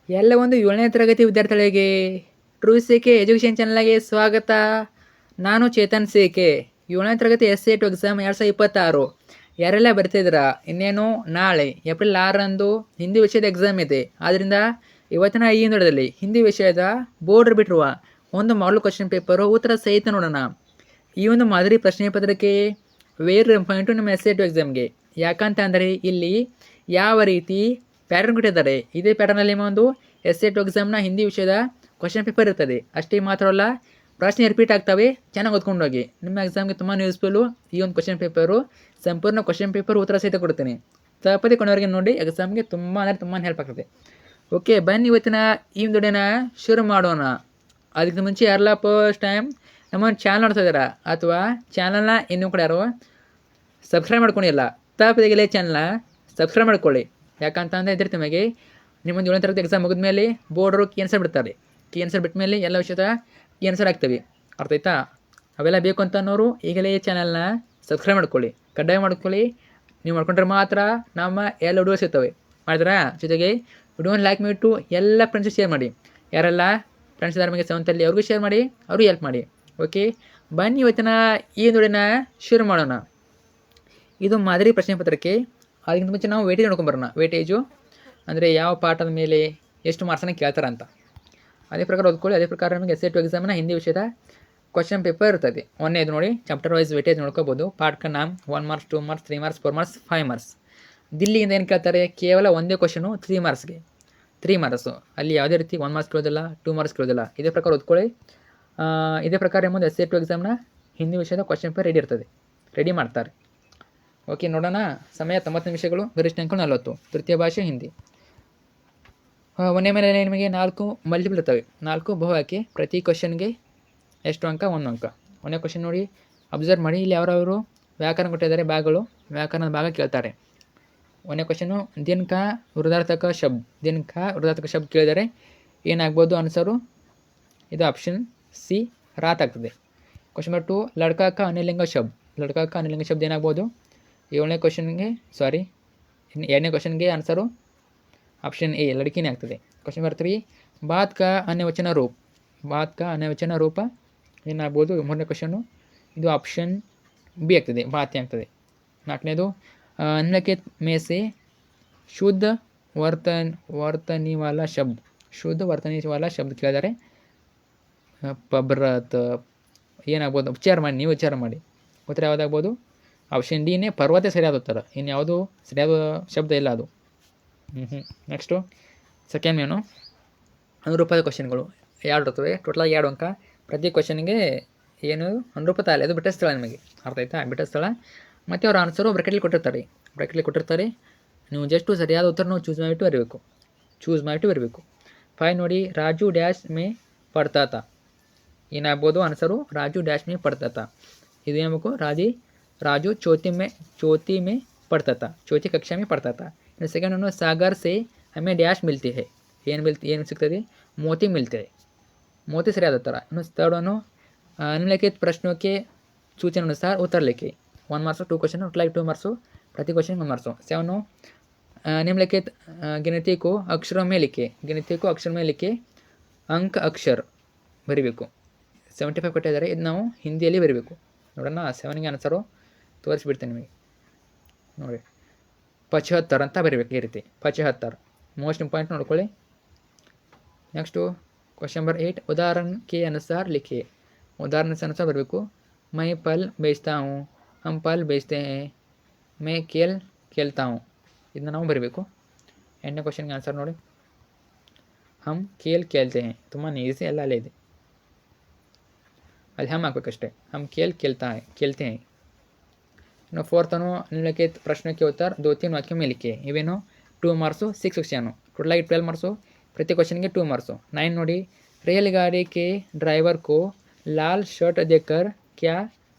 ಎಲ್ಲ ಒಂದು 7ನೇ ತರಗತಿ ವಿದ್ಯಾರ್ಥಿಗಳಿಗೆ ಟ್ರೂ ಕೆ ಎಜುಕೇಷನ್ ಚಾನಲ್ಗೆ ಸ್ವಾಗತ. ನಾನು ಚೇತನ್ ಕೆ. 7ನೇ ತರಗತಿ SAT ಎಕ್ಸಾಮ್ 2026 ಯಾರೆಲ್ಲ ಬರ್ತಿದ್ದೀರಾ? ಇನ್ನೇನು ನಾಳೆ ಏಪ್ರಿಲ್ 6ರಂದು ಹಿಂದಿ ವಿಷಯದ ಎಕ್ಸಾಮ್ ಇದೆ. ಆದ್ದರಿಂದ ಇವತ್ತಿನ ಈ ನೋಡದಲ್ಲಿ ಹಿಂದಿ ವಿಷಯದ ಬೋರ್ಡ್ ಬಿಟ್ಟಿರುವ ಒಂದು ಮಾಡಲ್ ಕ್ವಶನ್ ಪೇಪರು ಉತ್ತರ ಸಹಿತ ನೋಡೋಣ. ಈ ಒಂದು ಮಾದರಿ ಪ್ರಶ್ನೆ ಪತ್ರಿಕೆ ವೇರ್ ಪಾಯಿಂಟು ನಿಮ್ಮ SAT ಎಕ್ಸಾಮ್ಗೆ. ಯಾಕಂತ ಅಂದರೆ ಇಲ್ಲಿ ಯಾವ ರೀತಿ ಪ್ಯಾಟರ್ನ್ ಕೊಟ್ಟಿದ್ದಾರೆ, ಇದೇ ಪ್ಯಾಟರ್ನಲ್ಲಿ ಒಂದು SAT ಎಕ್ಸಾಮ್ನ ಹಿಂದಿ ವಿಷಯದ ಕ್ವಶನ್ ಪೇಪರ್ ಇರ್ತದೆ. ಅಷ್ಟೇ ಮಾತ್ರವಲ್ಲ, ಪ್ರಶ್ನೆ ರಿಪೀಟ್ ಆಗ್ತವೆ. ಚೆನ್ನಾಗಿ ಓದ್ಕೊಂಡೋಗಿ, ನಿಮ್ಮ ಎಕ್ಸಾಮ್ಗೆ ತುಂಬ ಯೂಸ್ಫುಲ್ಲು ಈ ಒಂದು ಕ್ವಶನ್ ಪೇಪರು. ಸಂಪೂರ್ಣ ಕ್ವಶನ್ ಪೇಪರ್ ಉತ್ತರ ಸಹಿತ ಕೊಡ್ತೀನಿ. ತಪ್ಪದೆ ಕೊನೆವರೆಗೆ ನೋಡಿ, ಎಕ್ಸಾಮ್ಗೆ ತುಂಬ ಅಂದರೆ ತುಂಬ ಹೆಲ್ಪ್ ಆಗ್ತದೆ. ಓಕೆ, ಬನ್ನಿ ಇವತ್ತಿನ ಈ ಒಂದು ವಿಡಿಯೋನ ಶುರು ಮಾಡೋಣ. ಅದಕ್ಕೆ ಮುಂಚೆ ಯಾರೆಲ್ಲ ಫಸ್ಟ್ ಟೈಮ್ ನಮ್ಮ ಚಾನಲ್ ನೋಡ್ತಾ ಇದ್ದೀರಾ ಅಥವಾ ಚಾನಲ್ನ ಇನ್ನೂ ಕೂಡ ಯಾರು ಸಬ್ಸ್ಕ್ರೈಬ್ ಮಾಡ್ಕೊಂಡಿಲ್ಲ, ತಪ್ಪದಾಗಿಲ್ಲ ಚಾನಲ್ನ ಸಬ್ಸ್ಕ್ರೈಬ್ ಮಾಡ್ಕೊಳ್ಳಿ. ಯಾಕಂತ ಅಂದರೆ ಇದ್ರ ನಿಮಗೆ ನಿಮ್ಮೊಂದು 7ನೇ ತರಗತಿ ಎಕ್ಸಾಮ್ ಮುಗಿದ್ಮೇಲೆ ಬೋರ್ಡರು ಕೀ ಆನ್ಸರ್ ಬಿಡ್ತಾರೆ. ಕೀ ಆನ್ಸರ್ ಬಿಟ್ಟ ಮೇಲೆ ಎಲ್ಲ ವಿಷಯದ ಕೀ ಆನ್ಸರ್ ಆಗ್ತವೆ. ಅರ್ಥ ಆಯ್ತಾ? ಅವೆಲ್ಲ ಬೇಕು ಅಂತ ಅನ್ನೋರು ಈಗಲೇ ಈ ಚಾನಲ್ನ ಸಬ್ಸ್ಕ್ರೈಬ್ ಮಾಡ್ಕೊಳ್ಳಿ, ಕಡ್ಡಾಯ ಮಾಡ್ಕೊಳ್ಳಿ. ನೀವು ಮಾಡ್ಕೊಂಡ್ರೆ ಮಾತ್ರ ನಮ್ಮ ಎಲ್ಲ ವಿಡಿಯೋಸ್ ಇರ್ತವೆ. ಮಾಡಿದ್ರಾ? ಜೊತೆಗೆ ವಿಡಿಯೋನ ಲೈಕ್ ಮಾಡಿಬಿಟ್ಟು ಎಲ್ಲ ಫ್ರೆಂಡ್ಸ್ ಶೇರ್ ಮಾಡಿ. ಯಾರೆಲ್ಲ ಫ್ರೆಂಡ್ಸ್ ಇದ್ದಾರೆ ನಮಗೆ 7th ಅವ್ರಿಗೂ ಶೇರ್ ಮಾಡಿ, ಅವ್ರಿಗೂ ಹೆಲ್ಪ್ ಮಾಡಿ. ಓಕೆ, ಬನ್ನಿ ಇವತ್ತಿನ ಈ ವಿಡಿಯೋನ ಶುರು ಮಾಡೋಣ. ಇದು ಮಾದರಿ ಪ್ರಶ್ನೆ ಪತ್ರಿಕೆ. ಅದಕ್ಕಿಂತ ಮುಂಚೆ ನಾವು ವೇಟೇಜ್ ನೋಡ್ಕೊಂಬರೋಣ. ವೇಟೇಜು ಅಂದರೆ ಯಾವ ಪಾಠದ ಮೇಲೆ ಎಷ್ಟು ಮಾರ್ಕ್ಸನ್ನು ಕೇಳ್ತಾರೆ ಅಂತ. ಅದೇ ಪ್ರಕಾರ ಓದ್ಕೊಳ್ಳಿ. ಅದೇ ಪ್ರಕಾರ ನಮಗೆ SAT ಎಕ್ಸಾಮ್ನ ಹಿಂದಿ ವಿಷಯದ ಕ್ವಶನ್ ಪೇಪರ್ ಇರ್ತದೆ. ಇದು ನೋಡಿ, ಚಾಪ್ಟರ್ ವೈಸ್ ವೇಟೇಜ್ ನೋಡ್ಕೋಬೋದು. ಪಾಠ ನಾಮ್ 1 marks, 2 marks, 3 marks, 4 marks, 5 marks. ದಿಲ್ಲಿಯಿಂದ ಏನು ಕೇಳ್ತಾರೆ? ಕೇವಲ ಒಂದೇ ಕ್ವಶನು 3 ಮಾರ್ಕ್ಸ್ಗೆ 3 ಮಾರ್ಕ್ಸು. ಅಲ್ಲಿ ಯಾವುದೇ ರೀತಿ 1 ಮಾರ್ಕ್ಸ್ ಕೇಳೋದಿಲ್ಲ, 2 ಮಾರ್ಕ್ಸ್ ಕೇಳೋದಿಲ್ಲ. ಇದೇ ಪ್ರಕಾರ ಓದ್ಕೊಳ್ಳಿ. ಇದೇ ಪ್ರಕಾರ ಎಂಬುದು SAT ಎಕ್ಸಾಮ್ನ ಹಿಂದಿ ವಿಷಯದ ಕ್ವಶನ್ ಪೇಪರ್ ರೆಡಿ ಮಾಡ್ತಾರೆ. ಓಕೆ, ನೋಡೋಣ. ಸಮಯ 90 ನಿಮಿಷಗಳು, ಗರಿಷ್ಠ ಅಂಕ 40. ತೃತೀಯ ಭಾಷೆ ಹಿಂದಿ. ಒಂದೇ ಮೇಲೆ ನಿಮಗೆ 4 ಮಲ್ಟಿಪಲ್ ಇರ್ತವೆ, 4 ಬಹು ಆಯ್ಕೆ. ಪ್ರತಿ ಕ್ವಶನ್ಗೆ ಎಷ್ಟು ಅಂಕ? 1 ಅಂಕ. ಒಂದೇ ಕ್ವಶನ್ ನೋಡಿ, ಅಬ್ಸರ್ವ್ ಮಾಡಿ. ಇಲ್ಲಿ ಯಾವ್ಯಾವರು ವ್ಯಾಕರಣ ಕೊಟ್ಟಿದ್ದಾರೆ, ಭಾಗಗಳು, ವ್ಯಾಕರಣದ ಭಾಗ ಕೇಳ್ತಾರೆ. ಒಂದೇ ಕ್ವಶನು ದಿನ ಕಾ ವೃದ್ಧಾರ್ಥಕ ಶಬ್ದ ಕೇಳಿದರೆ ಏನಾಗ್ಬೋದು ಆನ್ಸರು? ಇದು ಆಪ್ಷನ್ ಸಿ ರಾತ್ ಆಗ್ತದೆ. ಕ್ವಶನ್ ನಂಬರ್ 2, ಲಡ್ಕಾ ಕಾ ಅನಿಲಿಂಗ ಶಬ್ದ ಏನಾಗ್ಬೋದು? 7ನೇ ಕ್ವಶನ್ಗೆ ಆನ್ಸರು ಆಪ್ಷನ್ ಎ ಲಡ್ಕಿನೇ ಆಗ್ತದೆ. ಕ್ವಶನ್ ನಂಬರ್ 3, ಬಾತ್ ಕಾ ಅನ್ಯವಚನ ರೂಪ ಏನಾಗ್ಬೋದು? 3ನೇ ಕ್ವಶನು, ಇದು ಆಪ್ಷನ್ ಬಿ ಆಗ್ತದೆ, ಬಾತಿ ಆಗ್ತದೆ. 4ನೇದು, ನಿಮ್ನಲಿಖಿತ್ ಮೇ ಸೆ ಶುದ್ಧ ವರ್ತನಿ ವಾಲಾ ಶಬ್ದ ಕೇಳಿದರೆ ಪಬ್ರತ್ ಏನಾಗ್ಬೋದು? ನೀವು ವಿಚಾರ ಮಾಡಿ ಉತ್ತರ ಯಾವುದಾಗ್ಬೋದು? ಆಪ್ಷನ್ ಡಿನೇ ಪರ್ವತ ಸರಿಯಾದ ಉತ್ತರ. ಇನ್ಯಾವುದು ಸರಿಯಾದ ಶಬ್ದ ಇಲ್ಲ ಅದು. ನೆಕ್ಸ್ಟು ಸೆಕೆಂಡ್ ಮೇನು ಅನುರೂಪದ ಕ್ವಶನ್ಗಳು 2 ಇರ್ತವೆ. ಟೋಟಲಾಗಿ 2 ಅಂಕ. ಪ್ರತಿ ಕ್ವಶನ್ಗೆ ಏನು ಅನುರೂಪತ ಅಲ್ಲ, ಅದು ಬಿಟ್ಟ ಸ್ಥಳ. ನಿಮಗೆ ಅರ್ಥ ಆಯ್ತಾ? ಬಿಟ್ಟ ಸ್ಥಳ. ಮತ್ತು ಅವ್ರ ಆನ್ಸರು ಬ್ರಾಕೆಟಲ್ಲಿ ಕೊಟ್ಟಿರ್ತಾರೆ. ನೀವು ಜಸ್ಟು ಸರಿಯಾದ ಉತ್ತರನ ಚೂಸ್ ಮಾಡಿಬಿಟ್ಟು ಬರಬೇಕು. 5 ನೋಡಿ, ರಾಜು ಡ್ಯಾಶ್ ಮೇ ಪಡ್ತಾತ ಏನಾಗ್ಬೋದು ಆನ್ಸರು? ರಾಜು ಡ್ಯಾಶ್ ಮೇ ಪಡ್ತಾತ. ಇದು ಏನಾಗಬೇಕು? ರಾಜು ಚೌತಿ ಮೇ ಪಡ್ತಾತ, ಚೌತಿ ಕಕ್ಷಾ ಮೇ ಪಡ್ತಾತ. ಇನ್ನು ಸೆಕೆಂಡ್ ಅನ್ನು, ಸಾಗರ್ ಸೆ ಹಮೆ ಡ್ಯಾಶ್ ಮಿಲ್ತಿ ಹೈ ಏನು ಸಿಗ್ತದೆ? ಮೋತಿ ಮಿಲ್ತೆ. ಮೋತಿ ಸರಿಯಾದ ಉತ್ತರ. ಇನ್ನು ಥರ್ಡ್ ಅನ್ನು, ನಿಮ್ನಲಿಖಿತ ಪ್ರಶ್ನೋं के सूचना अनुसार उत्तर लिखिए. 1 मार्क्स 2 क्वेश्चन, टोटल 2 मार्क्स, प्रति क्वेश्चन 1 मार्क्स. 7 निम्नलिखित गिनती को अक्षरों में लिखिए. अंक अक्षर ಬರಿಬೇಕು. 75 ಕೊಟ್ಟಿದ್ದಾರೆ. ಇದು ನಾವು ಹಿಂದಿಯಲ್ಲಿ ಬರಬೇಕು. ನೋಡೋಣ. 7ಗೆ ಆನ್ಸರು ತೋರಿಸ್ಬಿಡ್ತೀನಿ ನಿಮಗೆ. ನೋಡಿ, 75 ಅಂತ ಬರೀಬೇಕು. ಈ ರೀತಿ 75 ಮೋಸ್ಟ್ ಇಂಪಾರ್ಟೆಂಟ್ ನೋಡ್ಕೊಳ್ಳಿ. ನೆಕ್ಸ್ಟು ಕ್ವಶನ್ ನಂಬರ್ 8, ಉದಾಹರಣ ಕೆ ಅನುಸಾರ ಲಿಖಿए. ಉದಾಹರಣೆ ಅನುಸಾರ ಬರಬೇಕು. ಮೈ ಫಲ್ ಬೇಚ್ತಾ ಹೂँ, ಹಮ್ ಫಲ್ ಬೇಚ್ತೆ ಹೇ, ಮೈ ಕೇಲ್ ಕೇಳ್ತಾ ಹೂँ. ಇದನ್ನ ನಾವು ಬರಬೇಕು. 8ನೇ ಕ್ವಶನ್ಗೆ ಆನ್ಸರ್ ನೋಡಿ, ಹಮ್ ಕೇಲ್ ಕೇಳ್ತೆ ಹೇ. ತುಂಬ ಈಸಿ, ಎಲ್ಲ ಅಲ್ಲೇ ಇದೆ. ಅಲ್ಲಿ ಹಮ್ ಹಾಕ್ಬೇಕಷ್ಟೇ. ಹಮ್ ಕೇಳ್ತೆ ಹೇ. ಇನ್ನು 4th ನಿಮ್ನಲಿಖಿತ ಪ್ರಶ್ನೆಗೆ ಉತ್ತರ 2-3 ವಾಕ್ಯ में लिखिए. ಇವೇನು 2 ಮಾರ್ಕ್ಸು, 6 ಕ್ವಶನು. ಟೋಟಲಾಗಿ 12 ಮಾರ್ಕ್ಸು. ಪ್ರತಿ ಕ್ವಶನ್ಗೆ 2 ಮಾರ್ಕ್ಸು. 9 ನೋಡಿ, रेलगाड़ी के ड्राइवर को लाल शर्ट देखकर क्या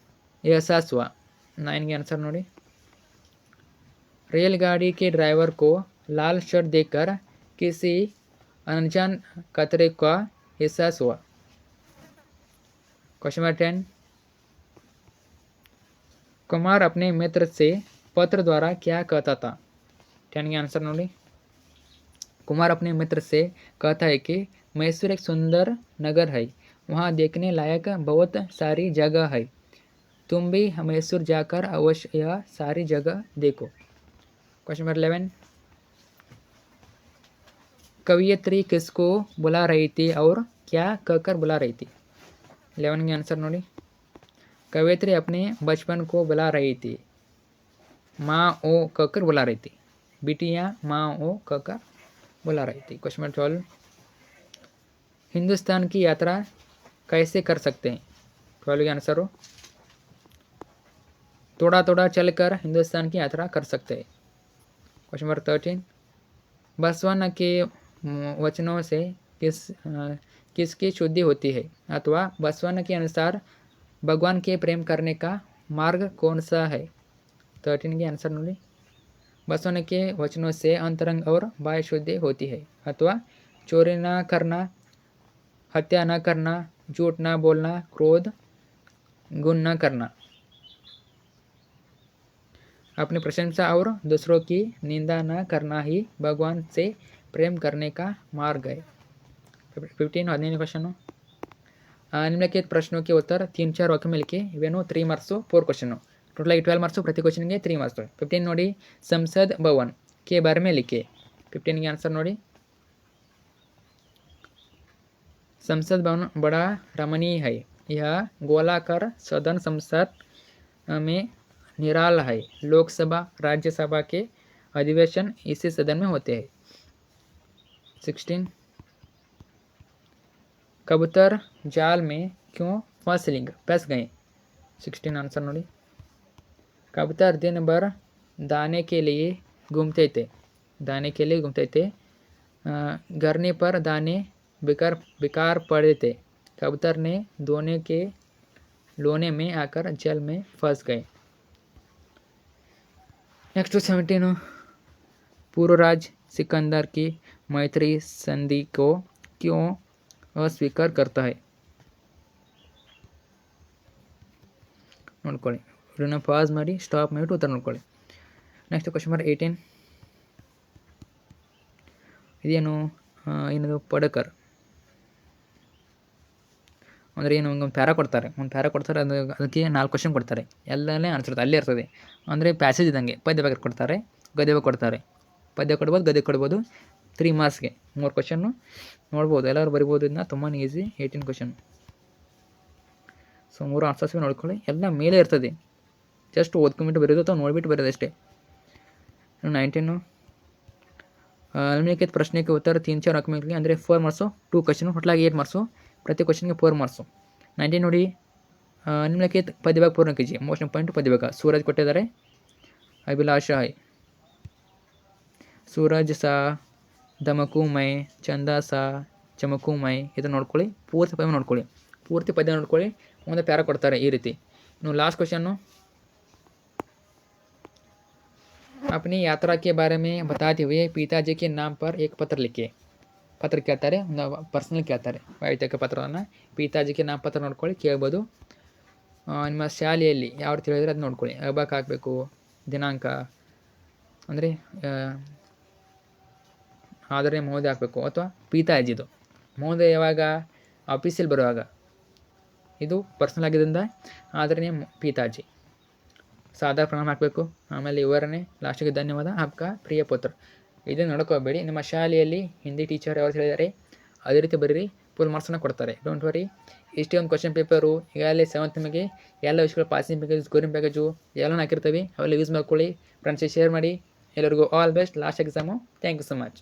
एहसास हुआ? 9ಗೆ आंसर ನೋಡಿ, रेलगाड़ी के ड्राइवर को लाल शर्ट देखकर किसी अनजान खतरे का एहसास हुआ. क्वेश्चन नंबर 10, कुमार अपने मित्र से पत्र द्वारा क्या कहता था? 10ಗೆ आंसर ನೋಡಿ, कुमार अपने मित्र से कहता है कि मैसूर एक सुंदर नगर है, वहाँ देखने लायक बहुत सारी जगह है, तुम भी मैसूर जाकर अवश्य यह सारी जगह देखो। क्वेश्चन नंबर 11, कवियत्री किसको बुला रही थी और क्या कहकर बुला रही थी? 11 के आंसर नोड़ी। कवियत्री अपने बचपन को बुला रही थी, माँ ओ कहकर बुला रही थी, बिटिया माँ ओ कहकर बुला रही थी। क्वेश्चन नंबर 12, हिंदुस्तान की यात्रा कैसे कर सकते हैं? 12 का आंसर हो, थोड़ा थोड़ा चलकर हिंदुस्तान की यात्रा कर सकते हैं। क्वेश्चन नंबर 13, बसवन के वचनों से किसकी शुद्धि होती है, अथवा बसवन के अनुसार भगवान के प्रेम करने का मार्ग कौन सा है? 13 के आंसर नोड़ी। बसवन के वचनों से अंतरंग और बाह्य शुद्धि होती है, अथवा चोरी न करना, हत्या न करना, झूठ न बोलना, क्रोध गुण न करना, अपनी प्रशंसा और दूसरों की निंदा न करना ही भगवान से प्रेम करने का मार्ग है। 15 15 क्वेश्चन, निम्नलिखित प्रश्नों के उत्तर 3-4 वाक्य में लिखे, ಇವೇನು 3 ಮಾರ್ಕ್ಸು 4 ಕ್ವಶನು, ಟೋಟಲ್ ಆಗಿ 12 ಮಾರ್ಕ್ಸು, ಪ್ರತಿ ಕ್ವಶನ್ಗೆ 3 ಮಾರ್ಕ್ಸು। 15 ನೋಡಿ, ಸಂಸದ್ ಭವನ್ के बारे में लिखे। 15 के आंसर ನೋಡಿ, संसद भवन बड़ा रमणीय है, यह गोलाकार सदन संसद में निराला है, लोकसभा राज्यसभा के अधिवेशन इसी सदन में होते हैं। 16, कबूतर जाल में क्यों फंस गए? 16 आंसर नोड़ी। कबूतर दिन भर दाने के लिए घूमते थे, गिरने पर दाने बेकार पड़े थे, कबूतर ने लोने में आकर जल में फंस गए। नेक्स्ट 17, पूर्वराज सिकंदर की मैत्री संधि को क्यों अस्वीकार करता है? ನೋಡ್ಕೊಳ್ಳಿ, ಇದನ್ನು ಪಾಸ್ ಮಾಡಿ ಸ್ಟಾಪ್ ಮಾಡಿಬಿಟ್ಟು ಉತ್ತರ ನೋಡ್ಕೊಳ್ಳಿ। ನೆಕ್ಸ್ಟ್ ಕ್ವಶನ್ ನಂಬರ್ 18, ಇದೇನು ಏನದು ಪಡಕರ್ ಅಂದರೆ ಏನು, ಒಂದು ಪ್ಯಾರಾ ಕೊಡ್ತಾರೆ, ಅದಕ್ಕೆ 4 ಕ್ವಶನ್ ಕೊಡ್ತಾರೆ, ಎಲ್ಲನೇ ಆನ್ಸರ್ ಅಲ್ಲೇ ಇರ್ತದೆ, ಅಂದರೆ ಪ್ಯಾಸೇಜ್ ಇದ್ದಂಗೆ, ಪದ್ಯ ಬಗ್ಗೆ ಕೊಡ್ತಾರೆ, ಗದ್ಯ ಕೊಡ್ತಾರೆ, ಪದ್ಯ ಕೊಡ್ಬೋದು, ಗದ್ಯ ಕೊಡ್ಬೋದು, 3 ಮಾರ್ಕ್ಸ್ಗೆ 3 ಕ್ವಶನ್ನು ನೋಡ್ಬೋದು, ಎಲ್ಲರೂ ಬರಿಬೋದು, ಇದನ್ನ ತುಂಬಾ ಈಸಿ 18 ಕ್ವಶನ್। ಸೊ 3 ಆನ್ಸರ್ಸ್ ನೋಡ್ಕೊಳ್ಳಿ, ಎಲ್ಲ ಮೇಲೆ ಇರ್ತದೆ, ಜಸ್ಟ್ ಓದ್ಕೊಂಬಿಟ್ಟು ಬರೋದು ಅಥವಾ ನೋಡಿಬಿಟ್ಟು ಬರೋದು ಅಷ್ಟೇ। 19, ನಿಮ್ನಲಿಖಿತ ಪ್ರಶ್ನೆಗೆ ಉತ್ತರ 3-4 ವಾಕ್ಯ में ಅಂದರೆ 4 ಮಾರ್ಕ್ಸು, 2 ಕ್ವಶನು, ಟೋಟಲಾಗಿ 8 ಮಾರ್ಕ್ಸು, ಪ್ರತಿ ಕ್ವಶನ್ಗೆ 4 ಮಾರ್ಕ್ಸು। 19 ನೋಡಿ, ನಿಮ್ನಲಿಖಿತ ಪದ್ಯಭಾಗ ಪೂರ್ಣ कीजिए, ಮೋಸ್ಟ್ ಇಂಪಾರ್ಟೆಂಟ್ ಪದ್ಯಭಾಗ, ಸೂರಜ್ ಕೊಟ್ಟಿದ್ದಾರೆ, ಅಭಿಲಾಷಾ है, ಸೂರಜ್ ಸಾ ಧಮಕು ಮೈ, ಚಂದ ಸಾ ಚಮಕು ಮೈ, ಇದನ್ನು ನೋಡ್ಕೊಳ್ಳಿ, ಪೂರ್ತಿ ಪದ್ಯ ನೋಡ್ಕೊಳ್ಳಿ, ಒಂದು ಪ್ಯಾರ ಕೊಡ್ತಾರೆ ಈ ರೀತಿ। ಇನ್ನು लास्ट क्वेश्चन, अपनी यात्रा के बारे में बताते हुए पिताजी के नाम पर एक पत्र लिखे। ಪತ್ರ ಕೇಳ್ತಾರೆ, ಒಂದು ಪರ್ಸನಲ್ ಕೇಳ್ತಾರೆ, ವೈಯಕ್ತಿಕ ಪತ್ರವನ್ನು ಪಿತಾಜಿಗೆ ನಾಮಪತ್ರ ನೋಡ್ಕೊಳ್ಳಿ, ಕೇಳ್ಬೋದು। ನಿಮ್ಮ ಶಾಲೆಯಲ್ಲಿ ಯಾವ ರೀತಿ ಹೇಳಿದ್ರೆ ಅದು ನೋಡ್ಕೊಳ್ಳಿ, ಅಬ್ಬಾಕ್ ಹಾಕಬೇಕು, ದಿನಾಂಕ ಅಂದರೆ ಆದರೆ ಮಹೋದಯ ಹಾಕಬೇಕು, ಅಥವಾ ಪಿತಾಜಿದು ಮಹೋದಯ ಯಾವಾಗ, ಆಫೀಸಲ್ಲಿ ಬರುವಾಗ, ಇದು ಪರ್ಸನಲ್ ಆಗಿದ್ದರಿಂದ ಆದರೆ ಪಿತಾಜಿ, ಸಾದಾ ಪ್ರಣಾಮ ಹಾಕಬೇಕು, ಆಮೇಲೆ ವಿವರಣೆ, ಲಾಸ್ಟಿಗೆ ಧನ್ಯವಾದ ಆಪ್ಕಾ ಪ್ರಿಯ ಪುತ್ರ, ಇದನ್ನು ನೋಡ್ಕೋಬೇಡಿ। ನಿಮ್ಮ ಶಾಲೆಯಲ್ಲಿ ಹಿಂದಿ ಟೀಚರ್ ಯಾರು ಹೇಳಿದ್ದಾರೆ ಅದೇ ರೀತಿ ಬರೀರಿ, ಫುಲ್ ಮಾರ್ಕ್ಸನ್ನು ಕೊಡ್ತಾರೆ, ಡೋಂಟ್ ವರಿ। ಇಷ್ಟೇ ಒಂದು ಕ್ವಶನ್ ಪೇಪರು, ಈಗಾಗಲೇ 7th ನಿಮಗೆ ಎಲ್ಲ ವಿಷಯಗಳು ಪಾಸಿಂಗ್ ಪ್ಯಾಕೇಜ್, ಸ್ಕೋರಿಂಗ್ ಪ್ಯಾಕೇಜು ಎಲ್ಲ ಹಾಕಿರ್ತೀವಿ, ಅವೆಲ್ಲ ಯೂಸ್ ಮಾಡ್ಕೊಳ್ಳಿ, ಫ್ರೆಂಡ್ಸಿಗೆ ಶೇರ್ ಮಾಡಿ, ಎಲ್ಲರಿಗೂ all best, last exam, thank you so much.